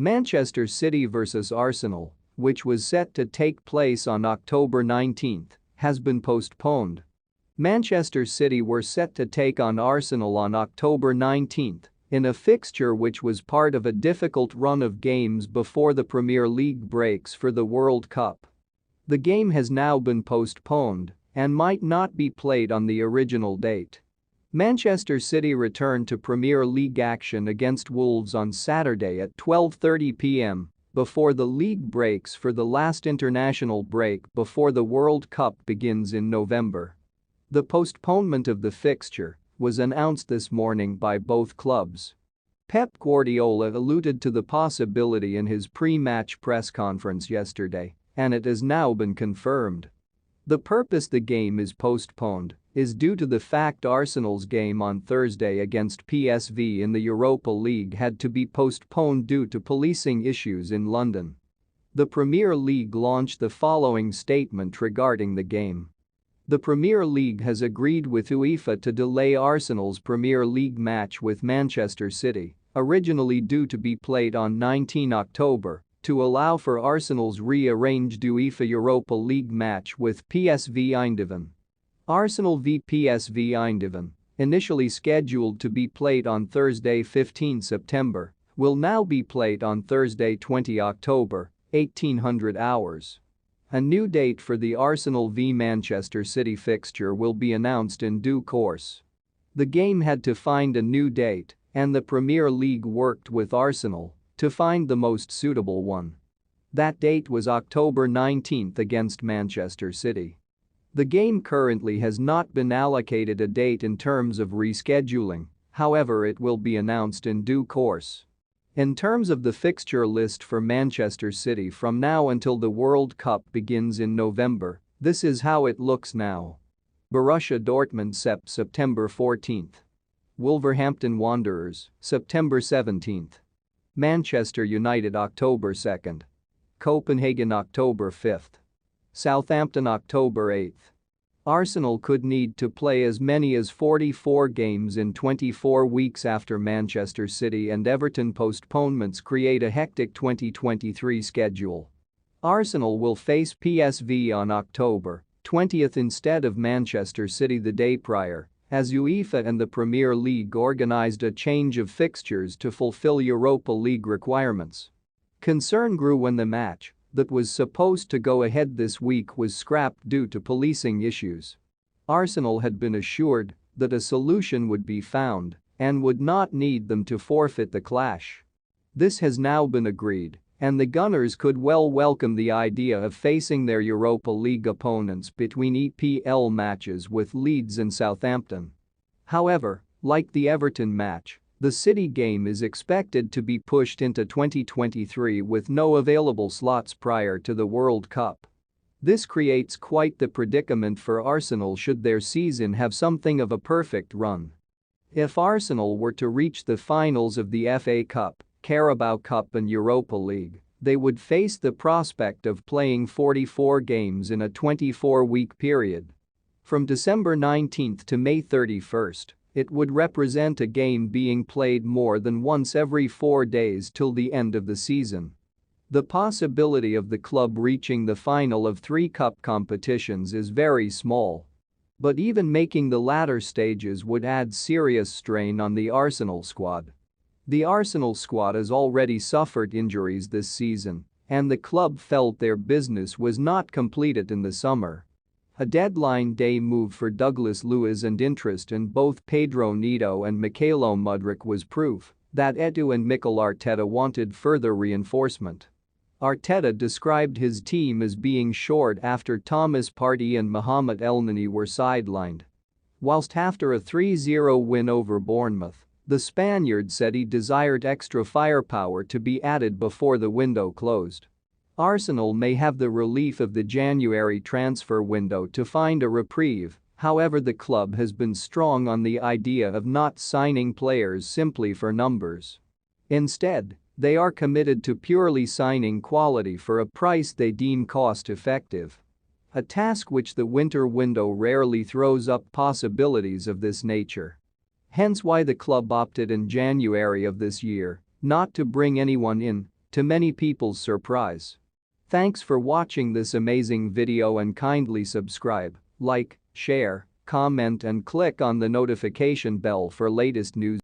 Manchester City vs Arsenal, which was set to take place on October 19, has been postponed. Manchester City were set to take on Arsenal on October 19 in a fixture which was part of a difficult run of games before the Premier League breaks for the World Cup. The game has now been postponed and might not be played on the original date. Manchester City return to Premier League action against Wolves on Saturday at 12:30 p.m. before the league breaks for the last international break before the World Cup begins in November. The postponement of the fixture was announced this morning by both clubs. Pep Guardiola alluded to the possibility in his pre-match press conference yesterday, and it has now been confirmed. The purpose the game is postponed is due to the fact Arsenal's game on Thursday against PSV in the Europa League had to be postponed due to policing issues in London. The Premier League launched the following statement regarding the game. The Premier League has agreed with UEFA to delay Arsenal's Premier League match with Manchester City, originally due to be played on 19 October, to allow for Arsenal's rearranged UEFA Europa League match with PSV Eindhoven. Arsenal v PSV Eindhoven, initially scheduled to be played on Thursday 15 September, will now be played on Thursday 20 October, 1800 hours. A new date for the Arsenal v Manchester City fixture will be announced in due course. The game had to find a new date, and the Premier League worked with Arsenal to find the most suitable one. That date was October 19 against Manchester City. The game currently has not been allocated a date in terms of rescheduling, however it will be announced in due course. In terms of the fixture list for Manchester City from now until the World Cup begins in November, this is how it looks now. Borussia Dortmund September 14. Wolverhampton Wanderers September 17. Manchester United October 2. Copenhagen October 5. Southampton October 8. Arsenal could need to play as many as 44 games in 24 weeks after Manchester City and Everton postponements create a hectic 2023 schedule. Arsenal will face PSV on October 20 instead of Manchester City the day prior, as UEFA and the Premier League organised a change of fixtures to fulfill Europa League requirements. Concern grew when the match that was supposed to go ahead this week was scrapped due to policing issues. Arsenal had been assured that a solution would be found and would not need them to forfeit the clash. This has now been agreed, and the Gunners could well welcome the idea of facing their Europa League opponents between EPL matches with Leeds and Southampton. However, like the Everton match, the City game is expected to be pushed into 2023 with no available slots prior to the World Cup. This creates quite the predicament for Arsenal should their season have something of a perfect run. If Arsenal were to reach the finals of the FA Cup, Carabao Cup and Europa League, they would face the prospect of playing 44 games in a 24-week period. From December 19 to May 31, it would represent a game being played more than once every 4 days till the end of the season. The possibility of the club reaching the final of 3 cup competitions is very small. But even making the latter stages would add serious strain on the Arsenal squad. The Arsenal squad has already suffered injuries this season, and the club felt their business was not completed in the summer. A deadline day move for Douglas Luiz and interest in both Pedro Neto and Mykhailo Mudryk was proof that Edu and Mikel Arteta wanted further reinforcement. Arteta described his team as being short after Thomas Partey and Mohamed Elneny were sidelined. Whilst after a 3-0 win over Bournemouth, the Spaniard said he desired extra firepower to be added before the window closed. Arsenal may have the relief of the January transfer window to find a reprieve, however the club has been strong on the idea of not signing players simply for numbers. Instead, they are committed to purely signing quality for a price they deem cost-effective. A task which the winter window rarely throws up possibilities of this nature. Hence why the club opted in January of this year not to bring anyone in to many people's surprise. Thanks for watching this amazing video and kindly subscribe, like, share, comment and click on the notification bell for latest news.